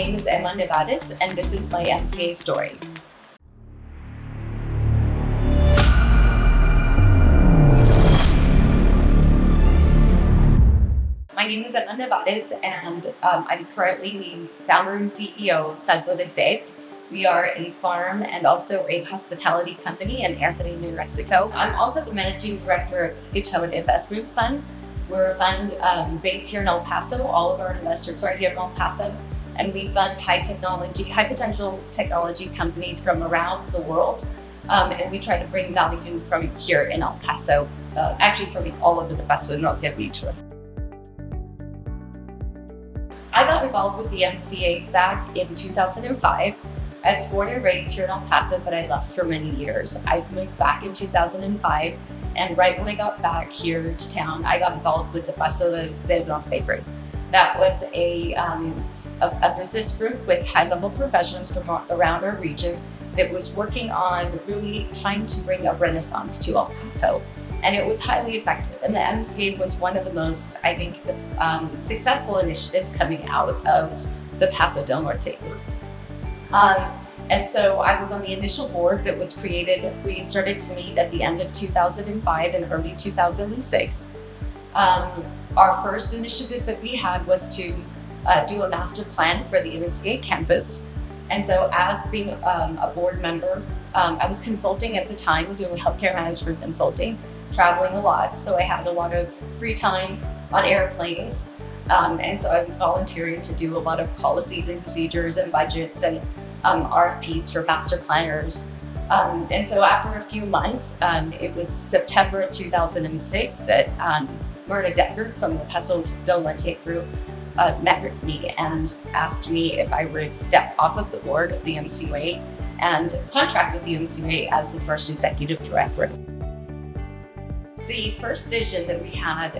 name is Emma Nevárez, and this is my MCA story. My name is Emma Nevárez, and I'm currently the founder and CEO of Salto del Fe. We are a farm and also a hospitality company in Anthony, New Mexico. I'm also the managing director of Italian Investment Fund. We're a fund based here in El Paso. All of our investors are here in El Paso, and we fund high potential technology companies from around the world. And we try to bring value from here in El Paso, actually from all over the Paso Norte region. I got involved with the MCA back in 2005. I was born and raised here in El Paso, but I left for many years. I moved back in 2005, and right when I got back here to town, I got involved with the Paso del Norte group. That was a business group with high-level professionals from around our region that was working on really trying to bring a renaissance to El Paso. And it was highly effective. And the MCA was one of the most, I think, successful initiatives coming out of the Paso del Norte group. And so I was on the initial board that was created. We started to meet at the end of 2005 and early 2006. Our first initiative that we had was to do a master plan for the MCA campus. And so as being a board member, I was consulting at the time, doing healthcare management consulting, traveling a lot. So I had a lot of free time on airplanes. And so I was volunteering to do a lot of policies and procedures and budgets and RFPs for master planners. And so after a few months, it was September of 2006 that Myrna Decker from the Paso del Norte group met with me and asked me if I would step off of the board of the MCA and contract with the MCA as the first executive director. The first vision that we had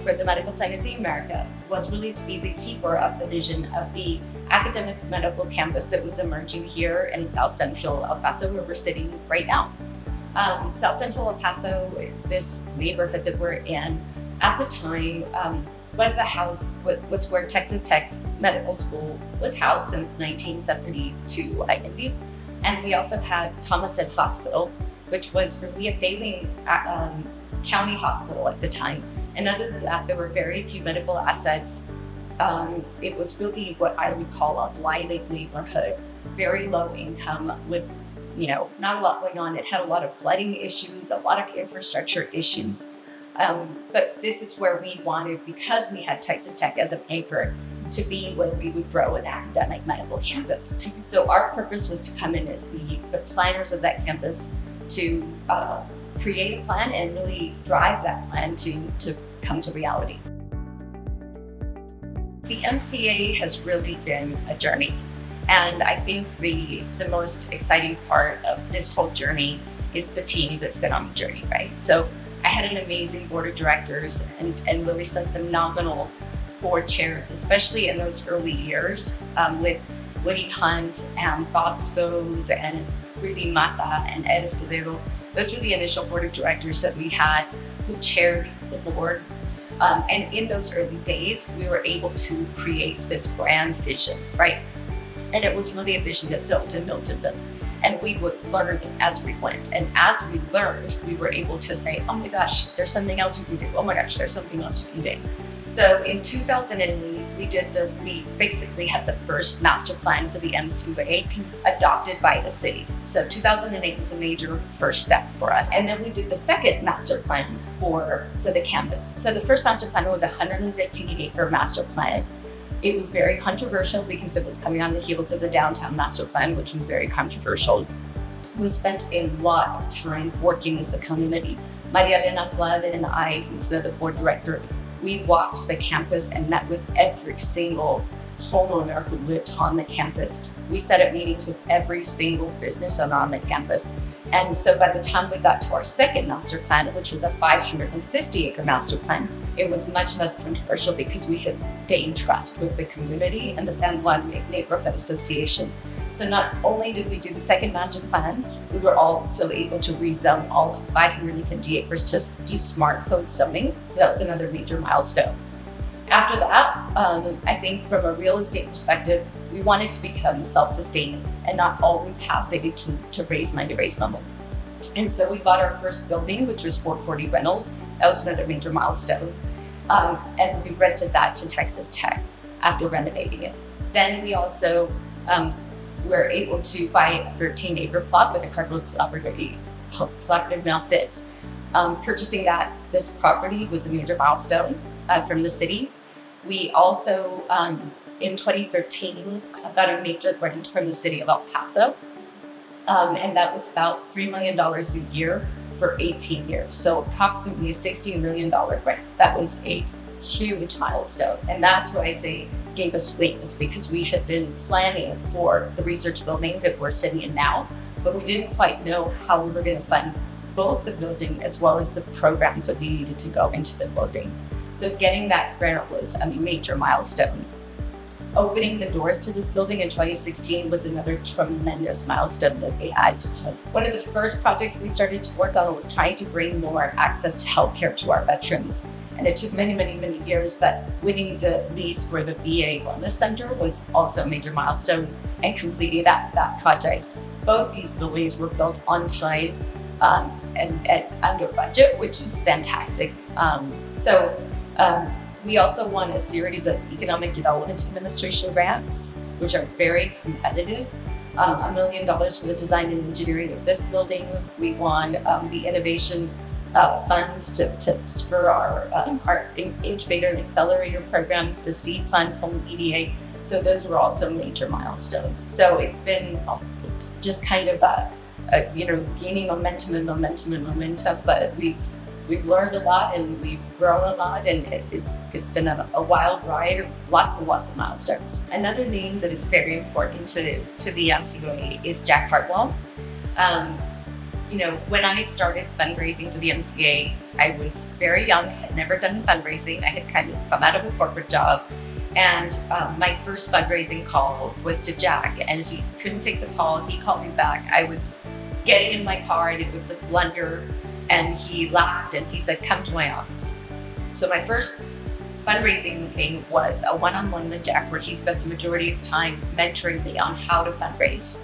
for the Medical Center of the America was really to be the keeper of the vision of the academic medical campus that was emerging here in South Central El Paso, where we're sitting right now. South Central El Paso, this neighborhood that we're in, at the time was where Texas Tech's medical school was housed since 1972, I believe. And we also had Thomas Ed Hospital, which was really a failing county hospital at the time. And other than that, there were very few medical assets. It was really what I would call a blighted neighborhood, very low income with, not a lot going on. It had a lot of flooding issues, a lot of infrastructure issues. But this is where we wanted, because we had Texas Tech as an anchor, to be where we would grow an academic medical campus. So our purpose was to come in as the planners of that campus to create a plan and really drive that plan to come to reality. The MCA has really been a journey. And I think the most exciting part of this whole journey is the team that's been on the journey, right? So I had an amazing board of directors and really some phenomenal board chairs, especially in those early years with Woody Hunt and Bob Scose and Rudy Mata and Ed Escudero. Those were the initial board of directors that we had who chaired the board. And in those early days, we were able to create this grand vision, right? And it was really a vision that built and built and built. And we would learn as we went. And as we learned, we were able to say, oh my gosh, there's something else we can do. Oh my gosh, there's something else we can do. So in 2008, we basically had the first master plan for the MCA adopted by the city. So 2008 was a major first step for us. And then we did the second master plan for the campus. So the first master plan was a 115-acre master plan. It was very controversial because it was coming on the heels of the downtown master plan, which was very controversial. We spent a lot of time working with the community. Maria Elena Flad and I, who's the board director, we walked the campus and met with every single homeowner who lived on the campus. We set up meetings with every single business owner on the campus. And so by the time we got to our second master plan, which was a 550-acre master plan, it was much less controversial because we could gain trust with the community and the San Juan Neighborhood Association. So not only did we do the second master plan, we were also able to rezone all 550 acres to do smart code zoning. So that was another major milestone. After that, I think from a real estate perspective, we wanted to become self-sustaining and not always have the need to raise money to raise money. And so we bought our first building, which was 440 Reynolds. That was another major milestone. And we rented that to Texas Tech after renovating it. Then we also were able to buy a 13-acre plot where the collaborative now sits. Purchasing this property was a major milestone from the city. We also, in 2013, got a major grant from the city of El Paso. And that was about $3 million a year for 18 years. So approximately a $60 million grant. That was a huge milestone. And that's what I say gave us wings, because we had been planning for the research building that we're sitting in now, but we didn't quite know how we were going to fund both the building as well as the programs that we needed to go into the building. So getting that grant was a major milestone. Opening the doors to this building in 2016 was another tremendous milestone that we had. One of the first projects we started to work on was trying to bring more access to healthcare to our veterans. And it took many, many, many years, but winning the lease for the VA Wellness Center was also a major milestone, and completing that project. Both these buildings were built on time and under budget, which is fantastic. We also won a series of Economic Development Administration grants, which are very competitive. $1 million for the design and engineering of this building. We won the innovation funds to spur our incubator and accelerator programs, the seed fund from the EDA. So those were also major milestones. So it's been just kind of gaining momentum, but we've learned a lot and we've grown a lot, and it's been a wild ride of lots and lots of milestones. Another name that is very important to the MCA is Jack Hartwell. When I started fundraising for the MCA, I was very young, had never done fundraising. I had kind of come out of a corporate job, and my first fundraising call was to Jack, and he couldn't take the call. He called me back. I was getting in my car, and it was a blunder. And he laughed and he said, "Come to my office." So my first fundraising meeting was a one-on-one with Jack, where he spent the majority of the time mentoring me on how to fundraise.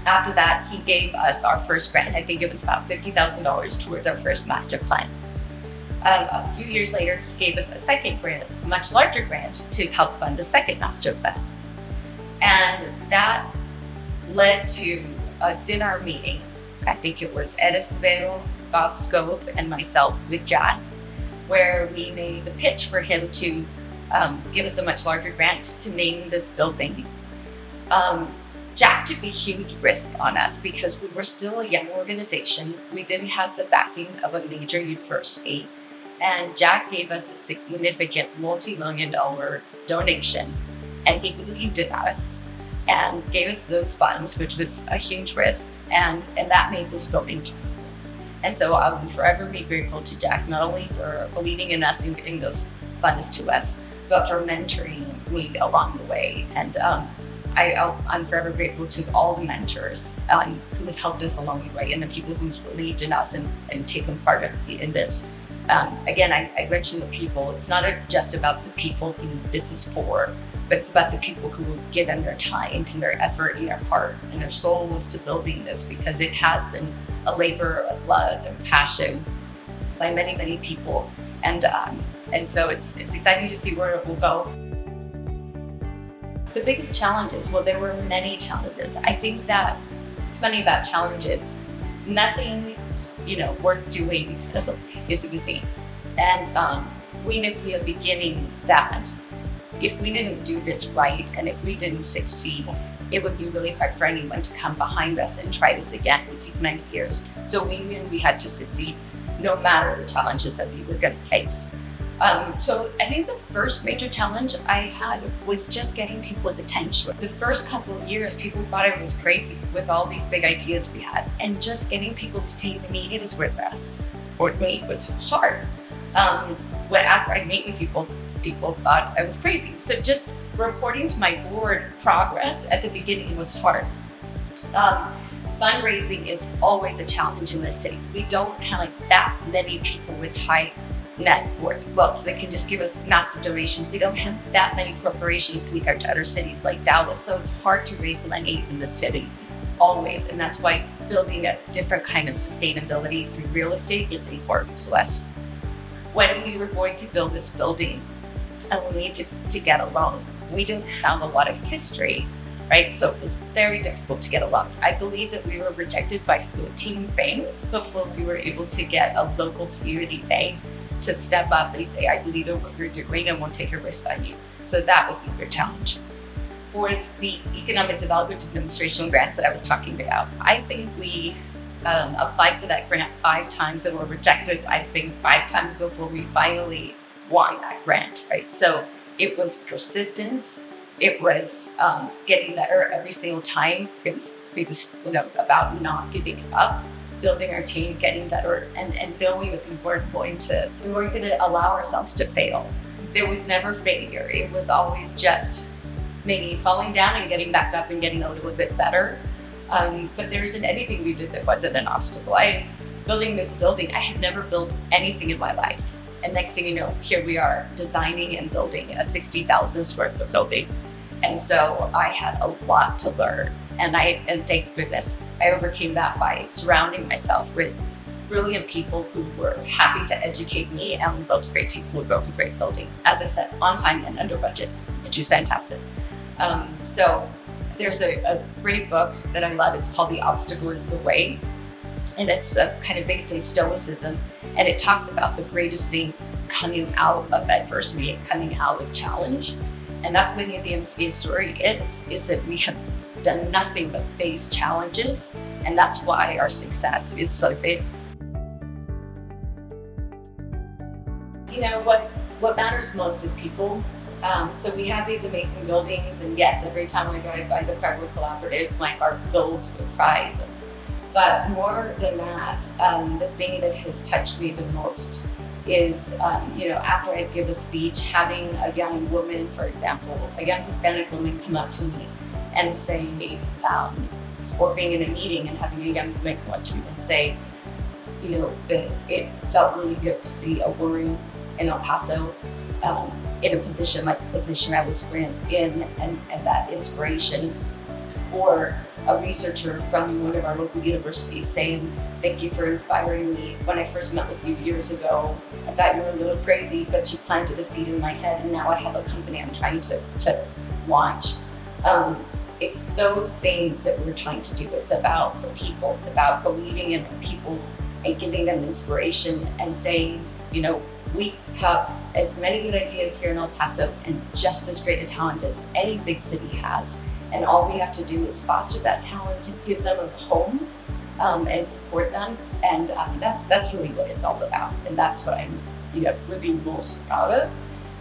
After that, he gave us our first grant. I think it was about $50,000 towards our first master plan. A few years later, he gave us a second grant, a much larger grant, to help fund the second master plan. And that led to a dinner meeting. I think it was Ed Escobedo, Bob Scove, and myself with Jack, where we made the pitch for him to give us a much larger grant to name this building. Jack took a huge risk on us because we were still a young organization. We didn't have the backing of a major university. And Jack gave us a significant multi-million-dollar donation, and he believed in us and gave us those funds, which was a huge risk, and that made this building possible. And so I will forever be grateful to Jack, not only for believing in us and giving those funds to us, but for mentoring me along the way. And I'm forever grateful to all the mentors who have helped us along the way, and the people who believed in us and taken part in this. Again, I mentioned the people. It's not just about the people who this is for, but it's about the people who have given their time and their effort and their heart and their souls to building this, because it has been a labor of love and passion by many, many people. And so it's exciting to see where it will go. The biggest challenges, well, there were many challenges. I think that it's funny about challenges. Nothing, worth doing is easy. And we knew from the beginning that if we didn't do this right and if we didn't succeed, it would be really hard for anyone to come behind us and try this again. It would take many years. So we knew we had to succeed no matter the challenges that we were going to face. So I think the first major challenge I had was just getting people's attention. The first couple of years, people thought I was crazy with all these big ideas we had, and just getting people to take the meetings with us or me was hard. After I'd meet with people thought I was crazy. So just reporting to my board progress at the beginning was hard. Fundraising is always a challenge in this city. We don't have that many people with high network wealth. They can just give us massive donations. We don't have that many corporations compared to other cities like Dallas. So it's hard to raise money in the city always. And that's why building a different kind of sustainability through real estate is important to us. When we were going to build this building and we needed to get a loan, we didn't have a lot of history, right? So it was very difficult to get a loan. I believe that we were rejected by 14 banks before we were able to get a local community bank to step up and say, I believe in what you're doing and we'll take a risk on you. So that was another challenge. For the Economic Development Administration grants that I was talking about, I think we applied for that grant 5 times and were rejected, I think 5 times before we finally won that grant, right? So it was persistence. It was getting better every single time. It was about not giving up, building our team, getting better, and knowing that we weren't going to allow ourselves to fail. There was never failure. It was always just maybe falling down and getting back up and getting a little bit better. But there isn't anything we did that wasn't an obstacle. Building this building, I had never built anything in my life. And next thing you know, here we are designing and building a 60,000 square foot building. And so I had a lot to learn. And thank goodness, I overcame that by surrounding myself with brilliant people who were happy to educate me, and we built a great team who built a great building. As I said, on time and under budget, which is fantastic. So there's a great book that I love. It's called The Obstacle is the Way. And it's kind of based in Stoicism. And it talks about the greatest things coming out of adversity and coming out of challenge. And that's what the MCA story is that we have done nothing but face challenges. And that's why our success is so big. You know, what matters most is people. So we have these amazing buildings, and yes, every time I drive by the Cardboard Collaborative, my heart fills with pride. But more than that, the thing that has touched me the most is, after I give a speech, having a young woman, for example, a young Hispanic woman come up to me and say, or being in a meeting and having a young woman come up to me and say, that it felt really good to see a woman in El Paso in a position like the position I was in, and that inspiration. Or a researcher from one of our local universities saying, thank you for inspiring me. When I first met with you years ago, I thought you were a little crazy, but you planted a seed in my head, and now I have a company I'm trying to launch. It's those things that we're trying to do. It's about the people. It's about believing in people and giving them inspiration and saying, we have as many good ideas here in El Paso and just as great a talent as any big city has. And all we have to do is foster that talent and give them a home and support them. And that's really what it's all about. And that's what I'm really most proud of,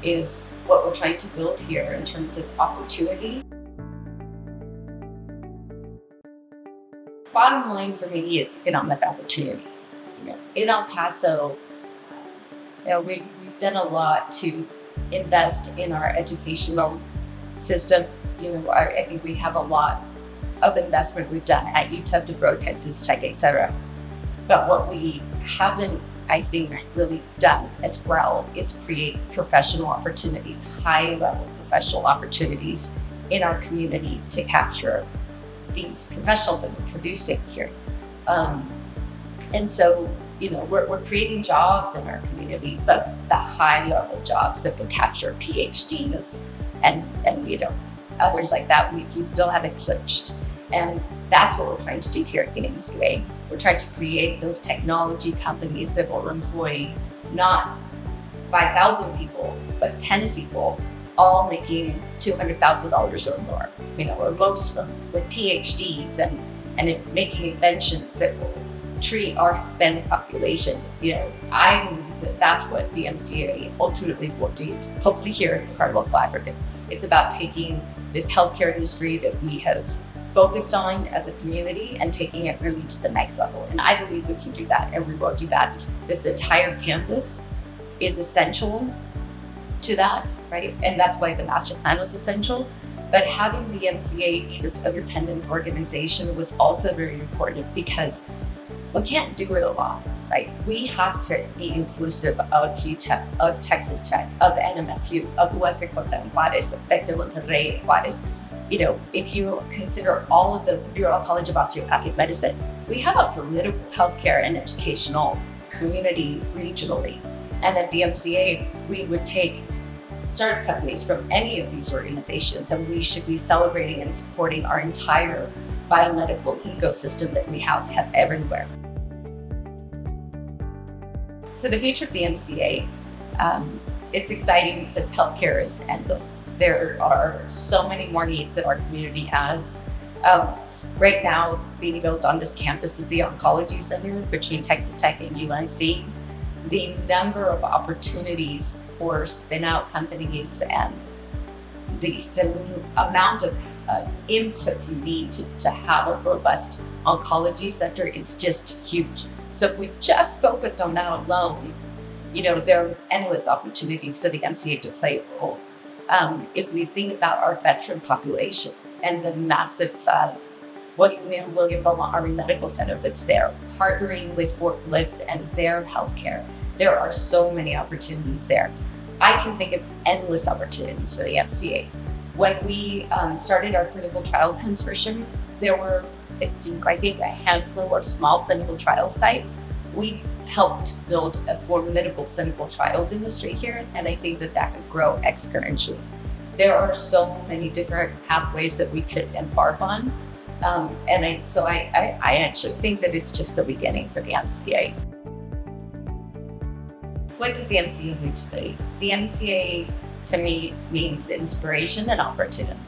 is what we're trying to build here in terms of opportunity. Bottom line for me is economic opportunity. In El Paso, we've done a lot to invest in our educational system. I think we have a lot of investment we've done at UTEP to grow Texas Tech, etc. But what we haven't, I think, really done as well is create professional opportunities, high-level professional opportunities in our community to capture these professionals that we're producing here. And so, we're creating jobs in our community, but the high-level jobs that would capture PhDs and others like that, we still haven't clinched. And that's what we're trying to do here at the MCA. We're trying to create those technology companies that will employ not 5,000 people, but 10 people, all making $200,000 or more, or most of them with PhDs and making inventions that will treat our Hispanic population. I believe that that's what the MCA ultimately will do, hopefully here at the Cardboard Collaborative. It's about taking this healthcare industry that we have focused on as a community and taking it really to the next level. And I believe we can do that, and we will do that. This entire campus is essential to that, right? And that's why the master plan was essential. But having the MCA, this independent organization, was also very important because we can't do it alone. right? We have to be inclusive of UTEP, of Texas Tech, of NMSU, of Hueseco and Juarez, of Tec de Monterrey, Juarez. If you consider all of those, Bureau College of Osteopathic Medicine, we have a formidable healthcare and educational community regionally. And at the MCA, we would take startup companies from any of these organizations, and we should be celebrating and supporting our entire biomedical ecosystem that we have everywhere. For the future of the MCA, it's exciting because healthcare is endless. There are so many more needs that our community has. Right now, being built on this campus is the oncology center between Texas Tech and UNC. The number of opportunities for spin-out companies and the amount of inputs you need to have a robust oncology center is just huge. So if we just focused on that alone, there are endless opportunities for the MCA to play a role. If we think about our veteran population and the massive William Beaumont Army Medical Center that's there, partnering with Fort Bliss and their healthcare, there are so many opportunities there. I can think of endless opportunities for the MCA. When we started our clinical trials consortium, there were, I think, a handful of small clinical trial sites. We helped build a formidable clinical trials industry here, and I think that could grow exponentially. There are so many different pathways that we could embark on, and I actually think that it's just the beginning for the MCA. What does the MCA mean to me? The MCA to me means inspiration and opportunity.